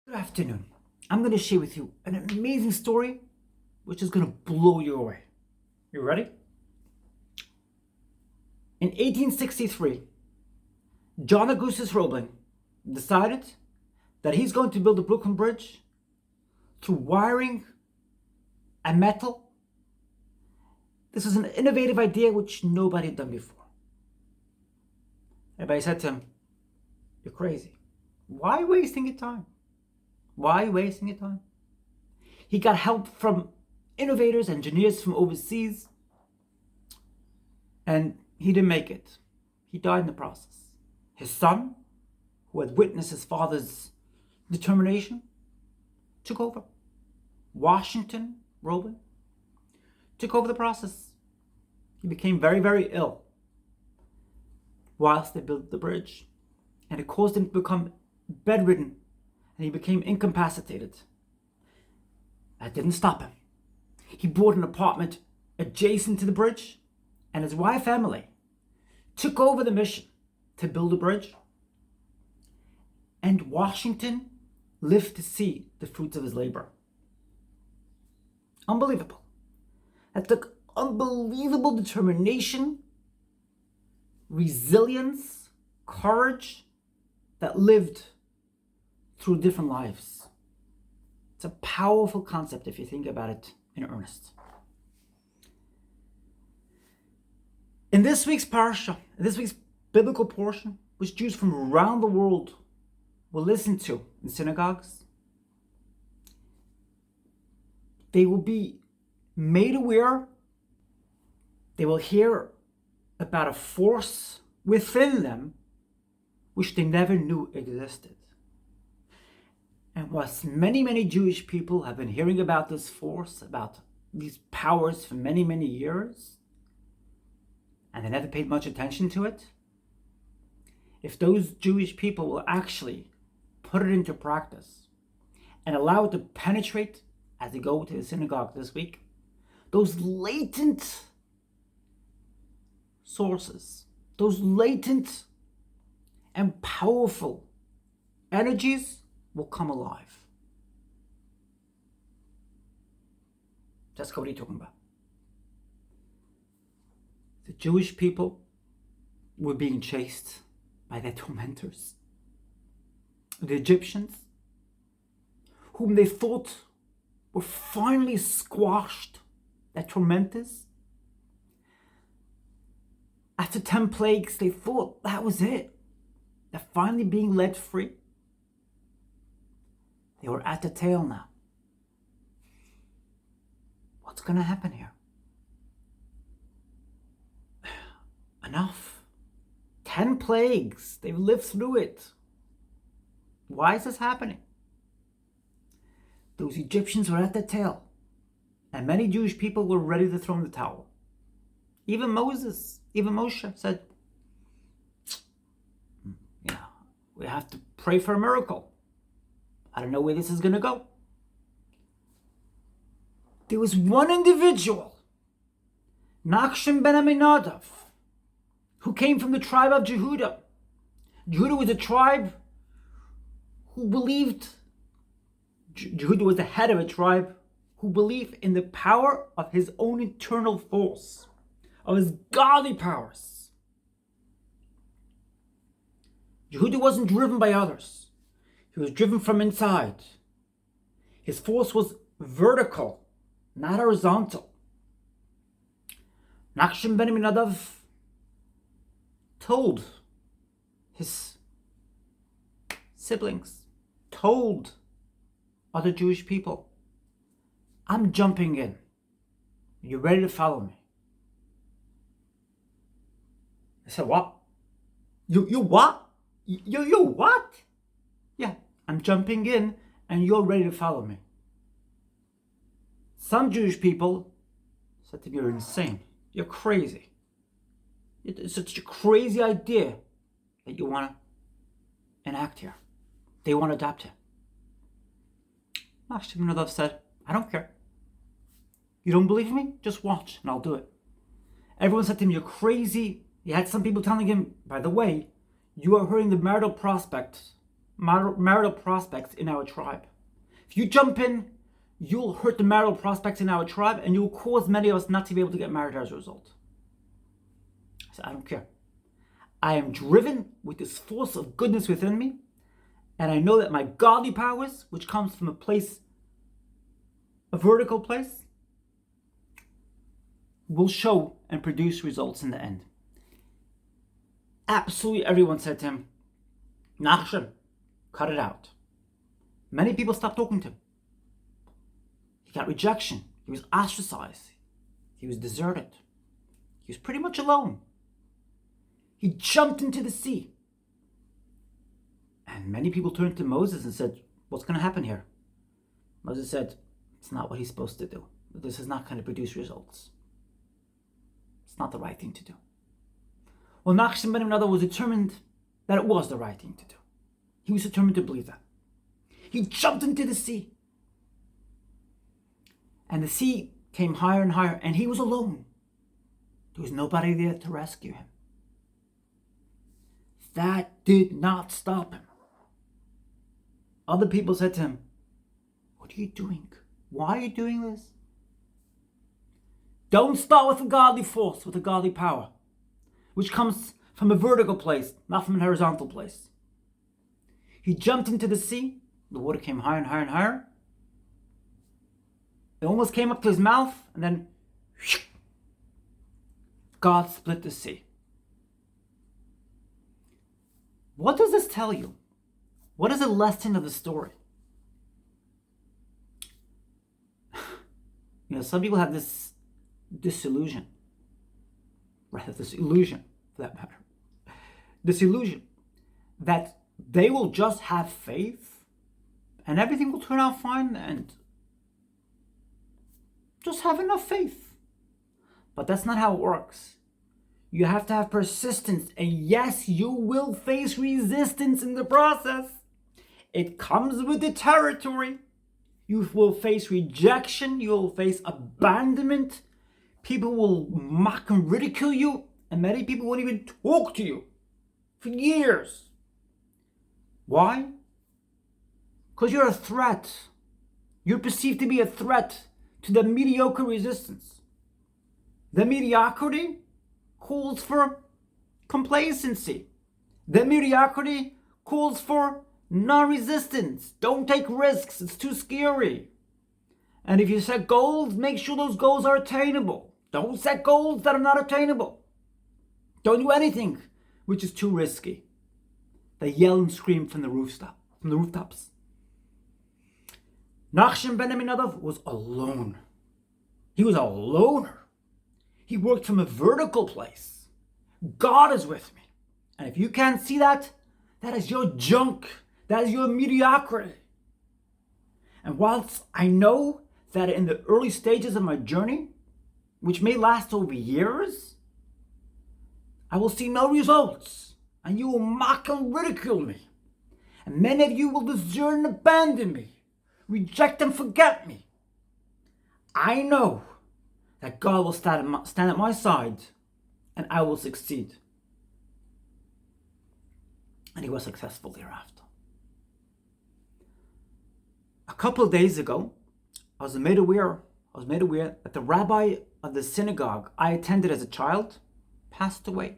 Good afternoon. I'm going to share with you an amazing story which is going to blow you away. You ready? In 1863, John Augustus Roebling decided that he's going to build the Brooklyn Bridge through wiring a metal. This is an innovative idea which nobody had done before. Everybody said to him, "You're crazy. Why wasting your time? Why wasting your time?" He got help from innovators, engineers from overseas, and he didn't make it. He died in the process. His son, who had witnessed his father's determination, took over. Washington Roebling took over the process. He became very, very ill whilst they built the bridge, and it caused him to become bedridden, and he became incapacitated. That didn't stop him. He bought an apartment adjacent to the bridge, and his wife Emily took over the mission to build a bridge, and Washington lived to see the fruits of his labor. Unbelievable. That took unbelievable determination, resilience, courage that lived through different lives. It's a powerful concept if you think about it in earnest. In this week's parasha, in this week's biblical portion, which Jews from around the world will listen to in synagogues, they will be made aware, they will hear about a force within them which they never knew existed. And whilst many, many Jewish people have been hearing about this force, about these powers for many, many years, and they never paid much attention to it, if those Jewish people will actually put it into practice and allow it to penetrate as they go to the synagogue this week, those latent sources, those latent and powerful energies will come alive. Jessica, what are you talking about? The Jewish people were being chased by their tormentors. The Egyptians, whom they thought were finally squashed, their tormentors. After 10 plagues, they thought that was it. They're finally being led free. They were at the tail now. What's going to happen here? Enough. 10 plagues. They've lived through it. Why is this happening? Those Egyptians were at the tail, and many Jewish people were ready to throw in the towel. Even Moshe said, we have to pray for a miracle. I don't know where this is going to go. There was one individual, Nachshon Ben Aminadav, who came from the tribe of Jehuda. Jehuda was a tribe who believed, Jehuda was the head of a tribe who believed in the power of his own internal force, of his godly powers. Jehuda wasn't driven by others. He was driven from inside. His force was vertical, not horizontal. Nachshon Ben Aminadav told his siblings, told other Jewish people, I'm jumping in. Are you ready to follow me? I said, what? You what? You what? Yeah, I'm jumping in and you're ready to follow me. Some Jewish people said to me, you're insane. You're crazy. It's such a crazy idea that you want to enact here. They want to adopt it. Nachshon Ben Aminadav said, I don't care. You don't believe me? Just watch and I'll do it. Everyone said to him, you're crazy. He had some people telling him, by the way, you are hurting the marital prospect marital prospects in our tribe. If you jump in, you'll hurt the marital prospects in our tribe, and you'll cause many of us not to be able to get married as a result. I said, I don't care. I am driven with this force of goodness within me, and I know that my godly powers, which comes from a vertical place, will show and produce results in the end. Absolutely everyone said to him, Nachshon, cut it out. Many people stopped talking to him. He got rejection. He was ostracized. He was deserted. He was pretty much alone. He jumped into the sea. And many people turned to Moses and said, what's going to happen here? Moses said, it's not what he's supposed to do. This is not going to produce results. It's not the right thing to do. Well, Nachshon Ben Aminadav was determined that it was the right thing to do. He was determined to believe that. He jumped into the sea. And the sea came higher and higher, and he was alone. There was nobody there to rescue him. That did not stop him. Other people said to him, what are you doing? Why are you doing this? Don't start with a godly force, with a godly power, which comes from a vertical place, not from a horizontal place. He jumped into the sea. The water came higher and higher and higher. It almost came up to his mouth, and then God split the sea. What does this tell you? What is the lesson of the story? Some people have this illusion for that matter. This illusion that they will just have faith and everything will turn out fine, and just have enough faith. But that's not how it works. You have to have persistence, and yes, you will face resistance in the process. It comes with the territory. You will face rejection. You will face abandonment. People will mock and ridicule you, and many people won't even talk to you for years. Why? Because you're a threat. You're perceived to be a threat to the mediocre resistance. The mediocrity calls for complacency. The mediocrity calls for non-resistance. Don't take risks. It's too scary. And if you set goals, make sure those goals are attainable. Don't set goals that are not attainable. Don't do anything which is too risky. They yell and scream from the rooftops. Nachshon Ben Aminadav was alone. He was a loner. He worked from a vertical place. God is with me. And if you can't see that, that is your junk. That is your mediocrity. And whilst I know that in the early stages of my journey, which may last over years, I will see no results. And you will mock and ridicule me. And many of you will desert and abandon me. Reject and forget me. I know that God will stand at my side, and I will succeed. And he was successful thereafter. A couple of days ago, I was made aware that the rabbi of the synagogue I attended as a child passed away.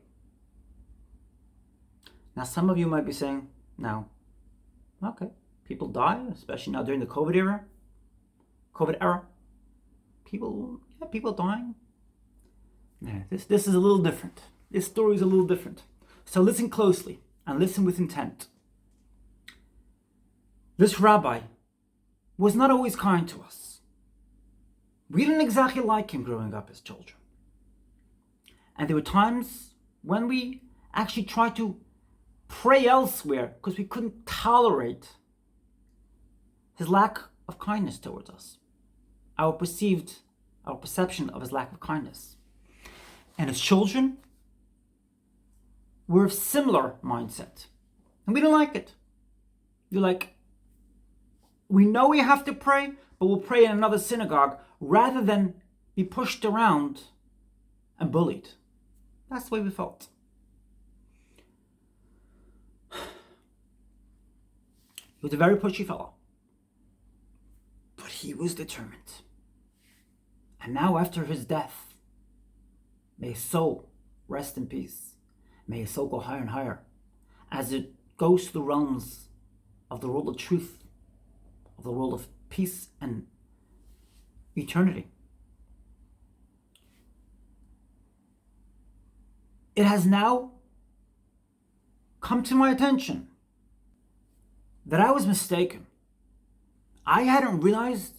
Now, some of you might be saying, no, okay, people die, especially now during the COVID era. People dying. Yeah, this is a little different. This story is a little different. So listen closely and listen with intent. This rabbi was not always kind to us. We didn't exactly like him growing up as children. And there were times when we actually tried to pray elsewhere because we couldn't tolerate his lack of kindness towards us. Our perception of his lack of kindness. And as children, we're of similar mindset. And we don't like it. You're like, we know we have to pray, but we'll pray in another synagogue rather than be pushed around and bullied. That's the way we felt. was a very pushy fellow. But he was determined. And now after his death, may his soul rest in peace. May his soul go higher and higher as it goes to the realms of the world of truth, of the world of peace and eternity. It has now come to my attention that I was mistaken. I hadn't realized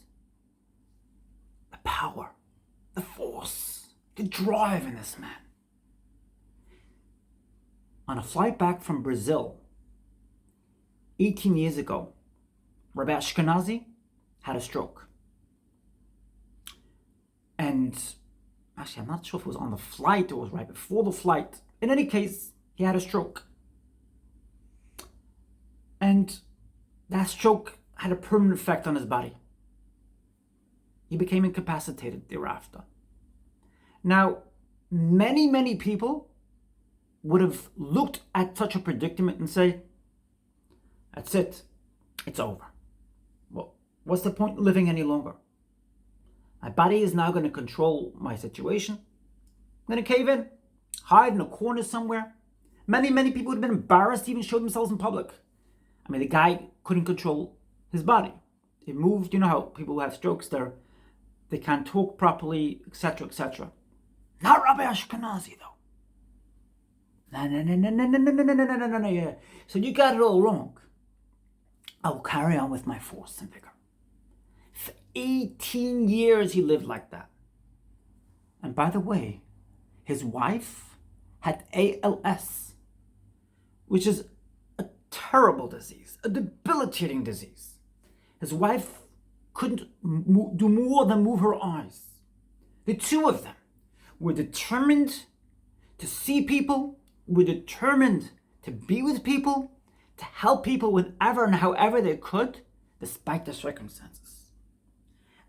the power, the force, the drive in this man. On a flight back from Brazil, 18 years ago, Rabbi Ashkenazi had a stroke. And actually, I'm not sure if it was on the flight or it was right before the flight. In any case, he had a stroke. And that stroke had a permanent effect on his body. He became incapacitated thereafter. Now, many people would have looked at such a predicament and say, that's it, it's over. Well, what's the point in living any longer? My body is now going to control my situation. I'm going to cave in, hide in a corner somewhere. Many people would have been embarrassed to even show themselves in public. I mean, the guy couldn't control his body. It moved, you know how people who have strokes, they can't talk properly, etc., etc. Not Rabbi Ashkenazi, though. No, yeah. So you got it all wrong. I will carry on with my force and vigor. For 18 years he lived like that. And by the way, his wife had ALS, which is a terrible disease, a debilitating disease. His wife couldn't do more than move her eyes. The two of them were determined to see people, were determined to be with people, to help people whenever and however they could, despite the circumstances.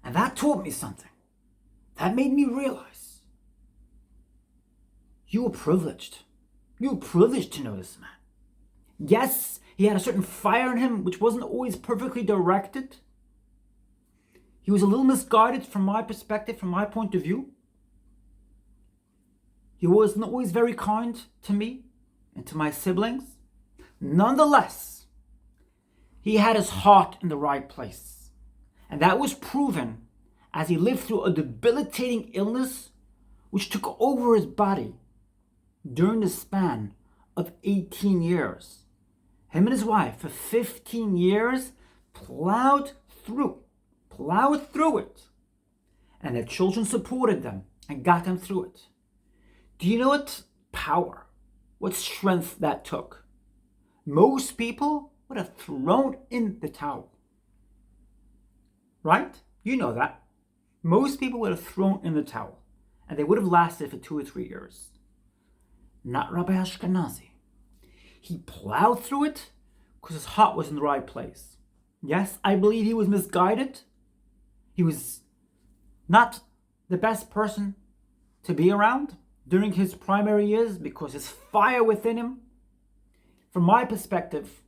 And that taught me something. That made me realize you were privileged. You were privileged to know this man. Yes, he had a certain fire in him which wasn't always perfectly directed. He was a little misguided from my perspective, from my point of view. He wasn't always very kind to me and to my siblings. Nonetheless, he had his heart in the right place. And that was proven as he lived through a debilitating illness which took over his body during the span of 18 years. Him and his wife, for 15 years, plowed through it. And their children supported them and got them through it. Do you know what power, what strength that took? Most people would have thrown in the towel. Right? You know that. Most people would have thrown in the towel. And they would have lasted for 2 or 3 years. Not Rabbi Ashkenazi. He plowed through it because his heart was in the right place. Yes, I believe he was misguided. He was not the best person to be around during his primary years because his fire within him, from my perspective,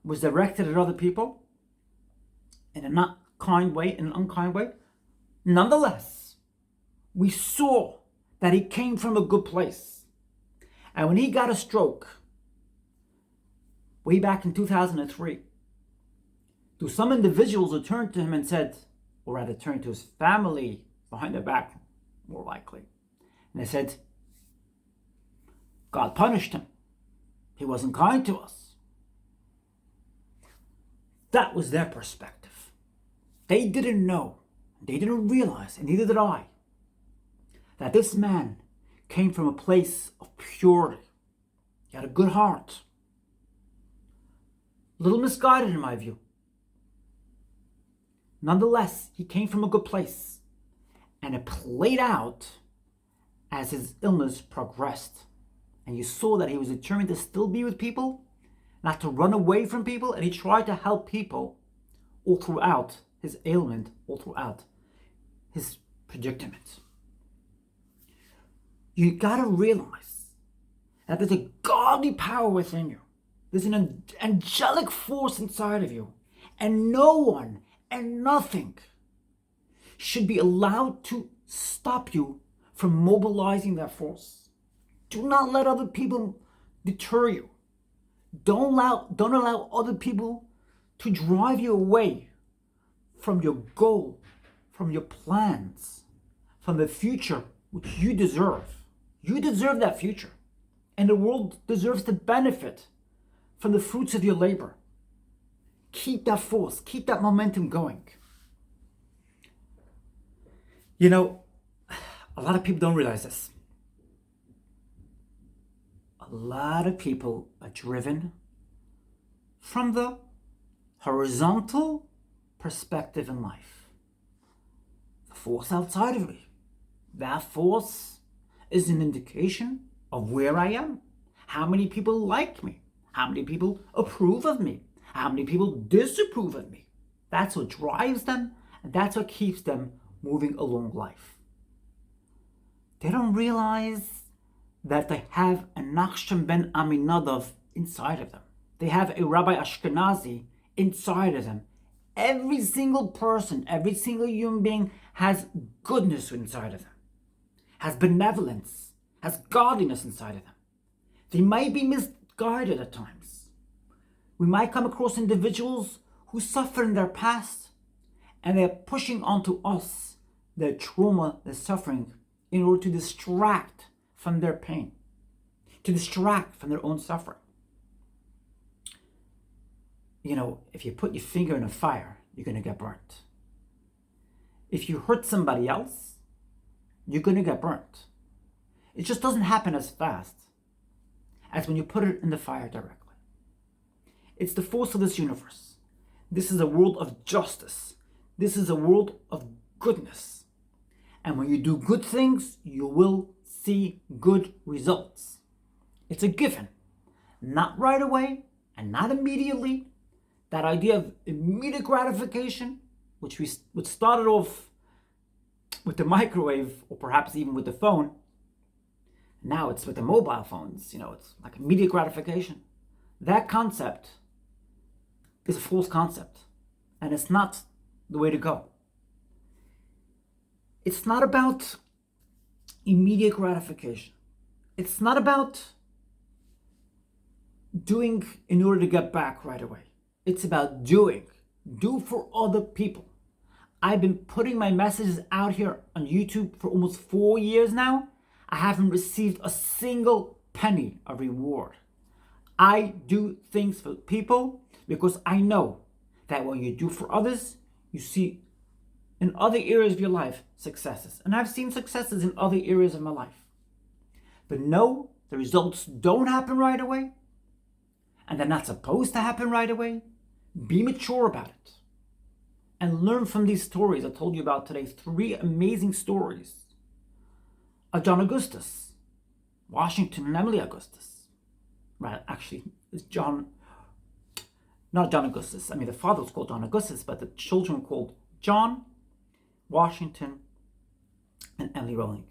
was directed at other people in a not kind way, in an unkind way. Nonetheless, we saw that he came from a good place. And when he got a stroke, way back in 2003, some individuals who turned to him and said, or rather turned to his family behind their back, more likely, and they said, God punished him. He wasn't kind to us. That was their perspective. They didn't know, they didn't realize, and neither did I, that this man came from a place of purity. He had a good heart. A little misguided in my view. Nonetheless, he came from a good place. And it played out as his illness progressed. And you saw that he was determined to still be with people, not to run away from people, and he tried to help people all throughout his ailment, all throughout his predicament. You gotta realize that there's a godly power within you. There's an angelic force inside of you. And no one and nothing should be allowed to stop you from mobilizing that force. Do not let other people deter you. Don't allow other people to drive you away from your goal, from your plans, from the future which you deserve. You deserve that future. And the world deserves to benefit from the fruits of your labor. Keep that force, keep that momentum going. You know, a lot of people don't realize this. A lot of people are driven from the horizontal perspective in life. The force outside of me. That force is an indication of where I am. How many people like me? How many people approve of me? How many people disapprove of me? That's what drives them, and that's what keeps them moving along life. They don't realize that they have a Nachshon Ben Aminadav inside of them. They have a Rabbi Ashkenazi inside of them. Every single person, every single human being has goodness inside of them, has benevolence, has godliness inside of them. They might be misguided at times. We might come across individuals who suffer in their past, and they're pushing onto us their trauma, their suffering, in order to distract from their pain, to distract from their own suffering. You know, if you put your finger in a fire, you're going to get burnt. If you hurt somebody else, you're going to get burnt. It just doesn't happen as fast as when you put it in the fire directly. It's the force of this universe. This is a world of justice. This is a world of goodness. And when you do good things, you will see good results. It's a given. Not right away and not immediately. That idea of immediate gratification, which started off with the microwave, or perhaps even with the phone. Now it's with the mobile phones. You know, it's like immediate gratification. That concept is a false concept, and it's not the way to go. It's not about immediate gratification. It's not about doing in order to get back right away. It's about doing. Do for other people. I've been putting my messages out here on YouTube for almost 4 years now. I haven't received a single penny of reward. I do things for people because I know that when you do for others, you see in other areas of your life successes. And I've seen successes in other areas of my life. But no, the results don't happen right away. And they're not supposed to happen right away. Be mature about it. And learn from these stories I told you about today. 3 amazing stories of John Augustus, Washington and Emily Augustus. Right, actually, it's not John Augustus. I mean, the father was called John Augustus, but the children were called John, Washington, and Emily Rowling.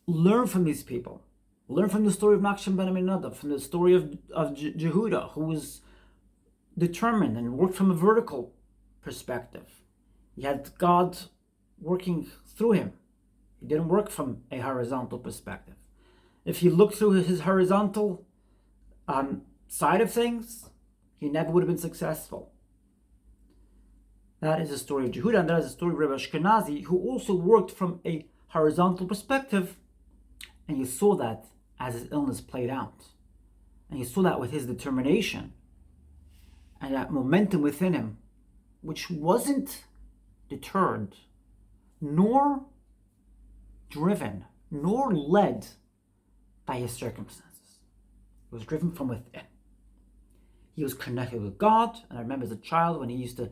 Learn from these people. Learn from the story of Nachshon Ben Aminadav, from the story of Jehuda, who was determined and worked from a vertical perspective. He had God working through him. He didn't work from a horizontal perspective. If you look through his horizontal side of things, he never would have been successful. That is the story of Jehuda, and that is the story of Rabbi Ashkenazi, who also worked from a horizontal perspective, and you saw that as his illness played out. And you saw that with his determination and that momentum within him, which wasn't deterred, nor driven, nor led by his circumstances. It was driven from within. He was connected with God, and I remember as a child when he used to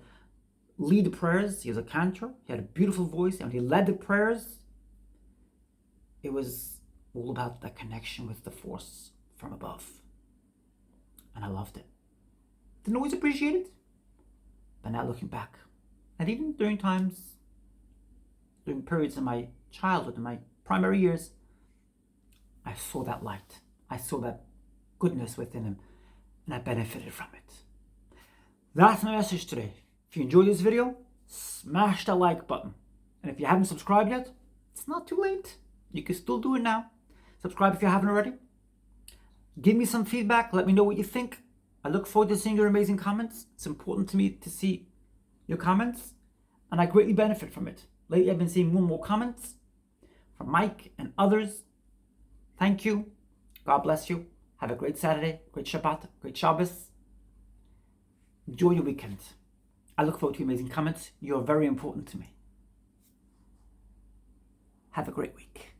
lead the prayers. He was a cantor. He had a beautiful voice, and when he led the prayers, it was all about that connection with the force from above. And I loved it. Didn't always appreciate it, but now looking back, and even during periods in my childhood, in my primary years, I saw that light. I saw that goodness within him, and I benefited from it. That's my message today. If you enjoyed this video, smash that like button. And if you haven't subscribed yet, it's not too late. You can still do it now. Subscribe if you haven't already. Give me some feedback. Let me know what you think. I look forward to seeing your amazing comments. It's important to me to see your comments, and I greatly benefit from it. Lately, I've been seeing more and more comments from Mike and others. Thank you. God bless you. Have a great Saturday, great Shabbat, great Shabbos. Enjoy your weekend. I look forward to your amazing comments. You're very important to me. Have a great week.